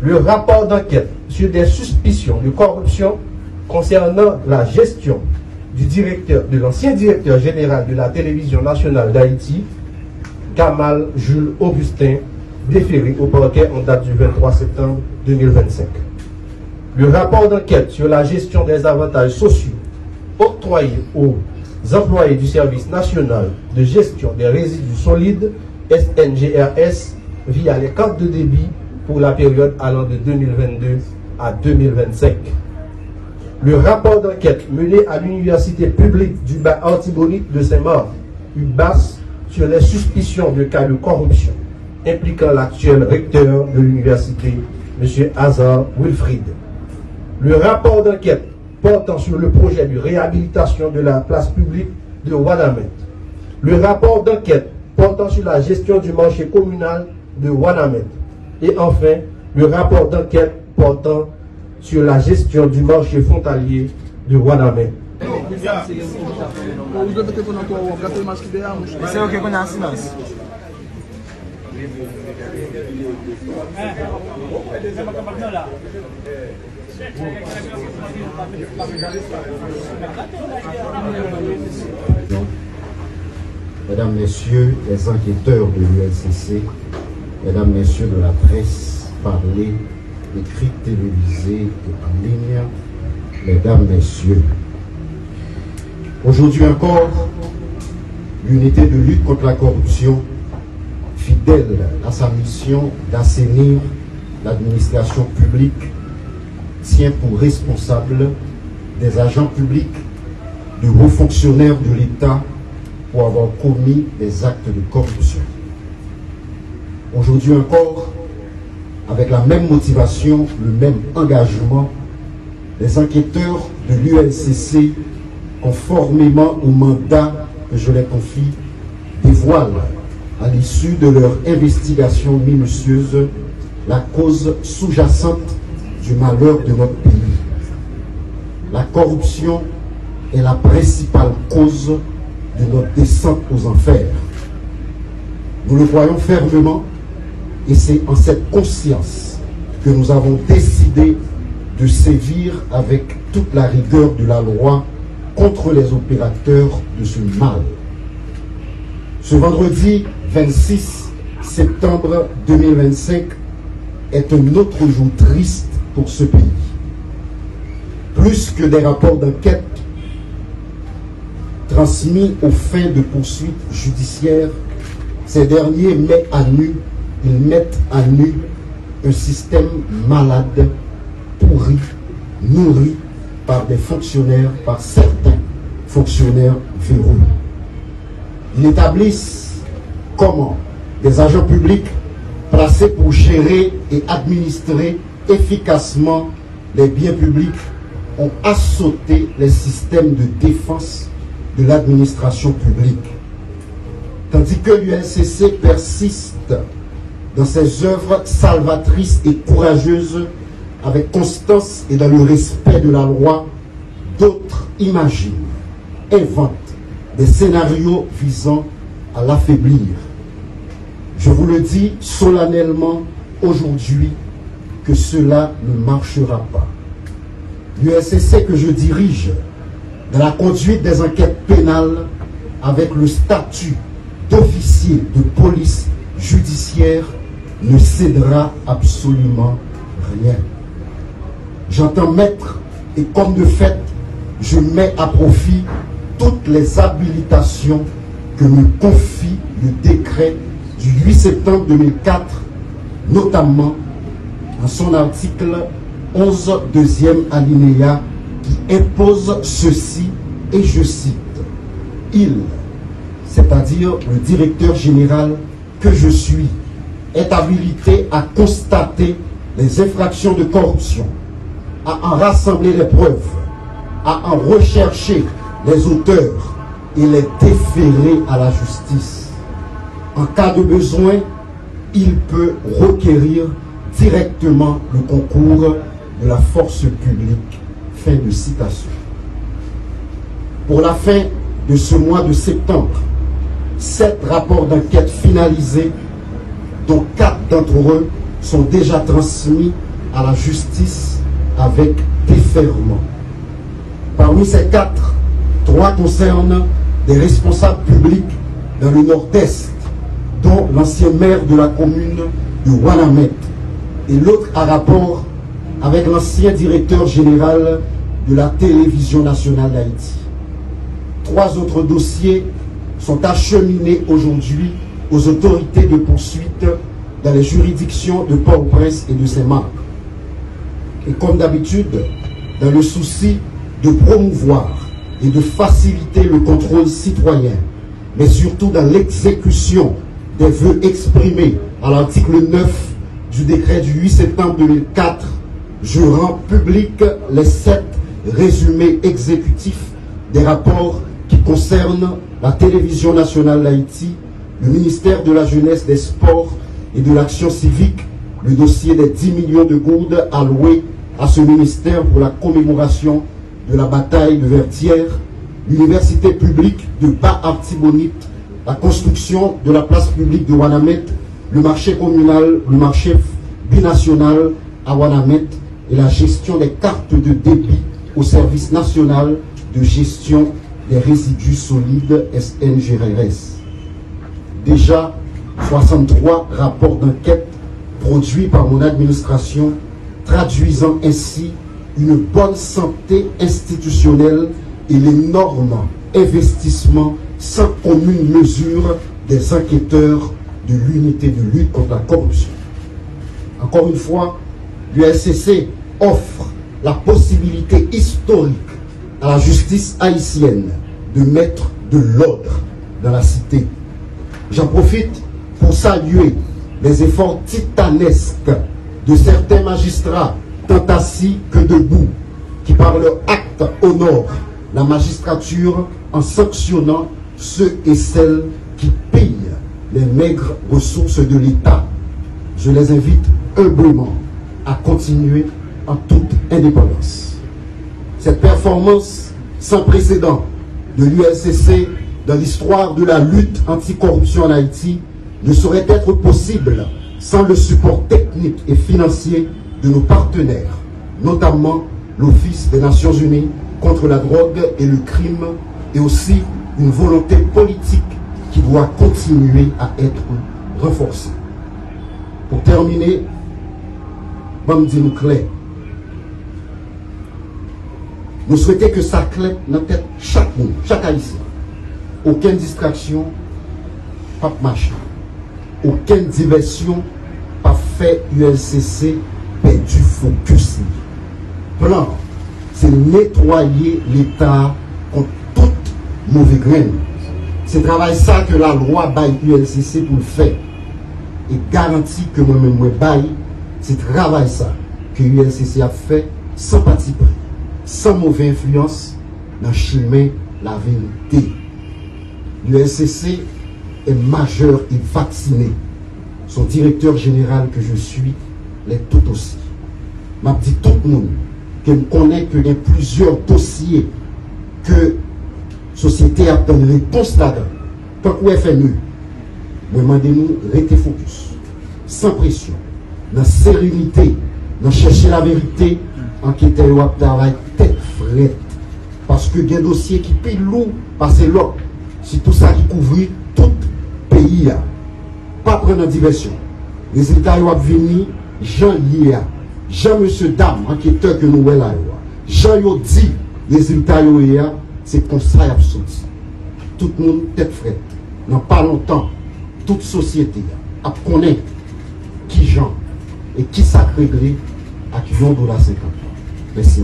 le rapport d'enquête sur des suspicions de corruption concernant la gestion de l'ancien directeur général de la télévision nationale d'Haïti, Kamal Jules Augustin, déféré au parquet en date du 23 septembre 2025. Le rapport d'enquête sur la gestion des avantages sociaux octroyés aux employés du service national de gestion des résidus solides, SNGRS, via les cartes de débit pour la période allant de 2022 à 2025. Le rapport d'enquête mené à l'université publique du Bas Artibonite de Saint-Marc, UBAS, sur les suspicions de cas de corruption impliquant l'actuel recteur de l'université, M. Hazard Wilfried. Le rapport d'enquête portant sur le projet de réhabilitation de la place publique de Ouanamène. Le rapport d'enquête portant sur la gestion du marché communal de Ouanamène. Et enfin, le rapport d'enquête portant sur la gestion du marché frontalier de Ouanamène. Mesdames, Messieurs les enquêteurs de l'ULCC, Mesdames, Messieurs de la presse, parlée, écrite, télévisée et en ligne, Mesdames, Messieurs, aujourd'hui encore, l'unité de lutte contre la corruption, fidèle à sa mission d'assainir l'administration publique, tient pour responsable des agents publics, de hauts fonctionnaires de l'État pour avoir commis des actes de corruption. Aujourd'hui encore, avec la même motivation, le même engagement, les enquêteurs de l'ULCC, conformément au mandat que je les confie, dévoilent à l'issue de leur investigation minutieuse la cause sous-jacente du malheur de notre pays. La corruption est la principale cause de notre descente aux enfers. Nous le croyons fermement et c'est en cette conscience que nous avons décidé de sévir avec toute la rigueur de la loi contre les opérateurs de ce mal. Ce vendredi 26 septembre 2025 est un autre jour triste pour ce pays. Plus que des rapports d'enquête transmis aux fins de poursuites judiciaires, ces derniers mettent à nu un système malade, pourri, nourri par certains fonctionnaires véreux. Ils établissent comment des agents publics placés pour gérer et administrer efficacement les biens publics ont assauté les systèmes de défense de l'administration publique. Tandis que l'ULCC persiste dans ses œuvres salvatrices et courageuses avec constance et dans le respect de la loi, d'autres imaginent, inventent des scénarios visant à l'affaiblir. Je vous le dis solennellement aujourd'hui que cela ne marchera pas. L'ULCC que je dirige dans la conduite des enquêtes pénales avec le statut d'officier de police judiciaire ne cédera absolument rien. J'entends mettre, et comme de fait, je mets à profit toutes les habilitations que me confie le décret du 8 septembre 2004, notamment en son article 11, deuxième alinéa, qui impose ceci, et je cite, il, c'est-à-dire le directeur général que je suis, est habilité à constater les infractions de corruption, à en rassembler les preuves, à en rechercher les auteurs et les déférer à la justice. En cas de besoin, il peut requérir directement le concours de la force publique. Fin de citation. Pour la fin de ce mois de septembre, 7 rapports d'enquête finalisés, dont 4 d'entre eux sont déjà transmis à la justice avec déferlement. Parmi ces 4, 3 concernent des responsables publics dans le nord-est, dont l'ancien maire de la commune de Ouanamètre, et l'autre a rapport avec l'ancien directeur général de la télévision nationale d'Haïti. 3 autres dossiers sont acheminés aujourd'hui aux autorités de poursuite dans les juridictions de Port-au-Prince et de Saint-Marc. Et comme d'habitude, dans le souci de promouvoir et de faciliter le contrôle citoyen, mais surtout dans l'exécution des vœux exprimés à l'article 9 du décret du 8 septembre 2004, je rends public les 7 résumés exécutifs des rapports qui concernent la télévision nationale d'Haïti, le ministère de la Jeunesse, des Sports et de l'Action civique, le dossier des 10 millions de gourdes alloués à ce ministère pour la commémoration de la bataille de Vertières, l'université publique de Bas-Artibonite, la construction de la place publique de Ouanamètre, le marché communal, le marché binational à Ouanamètre et la gestion des cartes de débit au service national de gestion des résidus solides SNGRS. Déjà 63 rapports d'enquête produits par mon administration, traduisant ainsi une bonne santé institutionnelle et l'énorme investissement sans commune mesure des enquêteurs de l'unité de lutte contre la corruption. Encore une fois, l'ULCC offre la possibilité historique à la justice haïtienne de mettre de l'ordre dans la cité. J'en profite pour saluer les efforts titanesques de certains magistrats, tant assis que debout, qui par leur acte honorent la magistrature en sanctionnant ceux et celles qui pillent les maigres ressources de l'État. Je les invite humblement à continuer en toute indépendance. Cette performance sans précédent de l'ULCC dans l'histoire de la lutte anticorruption en Haïti ne saurait être possible sans le support technique et financier de nos partenaires, notamment l'Office des Nations Unies contre la drogue et le crime, et aussi une volonté politique qui doit continuer à être renforcée. Pour terminer, je vais dire clair. Nous souhaitons que ça claque dans la tête chaque monde, chaque haïtien. Aucune distraction, pas de machin. Aucune diversion, pas fait ULCC, perdu focus. Plan, c'est nettoyer l'État contre toute mauvaise graine. C'est travail ça que la loi baille ULCC pour le faire. Et garantit que moi-même, moi baille, c'est travail ça que ULCC a fait sans parti pris, sans mauvaise influence, dans le chemin la vérité. L'ULCC est majeur et vacciné. Son directeur général que je suis l'est tout aussi. M'a dit tout le monde que me connaît qu'il y a plusieurs dossiers que société a une réponse là-dedans. Tant que FNU, demandez-nous rester focus, sans pression, dans sérénité, dans chercher la vérité, enquêter ou travail tête frette. Parce que il y a des dossiers qui pillent lourd, parce que là, c'est tout ça qui couvre tout le pays. Pas prendre en diversion. Les résultats vont venir, Jean Yéa, Jean Monsieur Dame, enquêteur que nous voyons là. Jean Yo dit, les résultats Yéa, c'est comme ça qu'il a sorti. Tout le monde tête frette. Dans pas longtemps, toute société a connaître qui Jean et qui ça réglé à qui $50. Merci.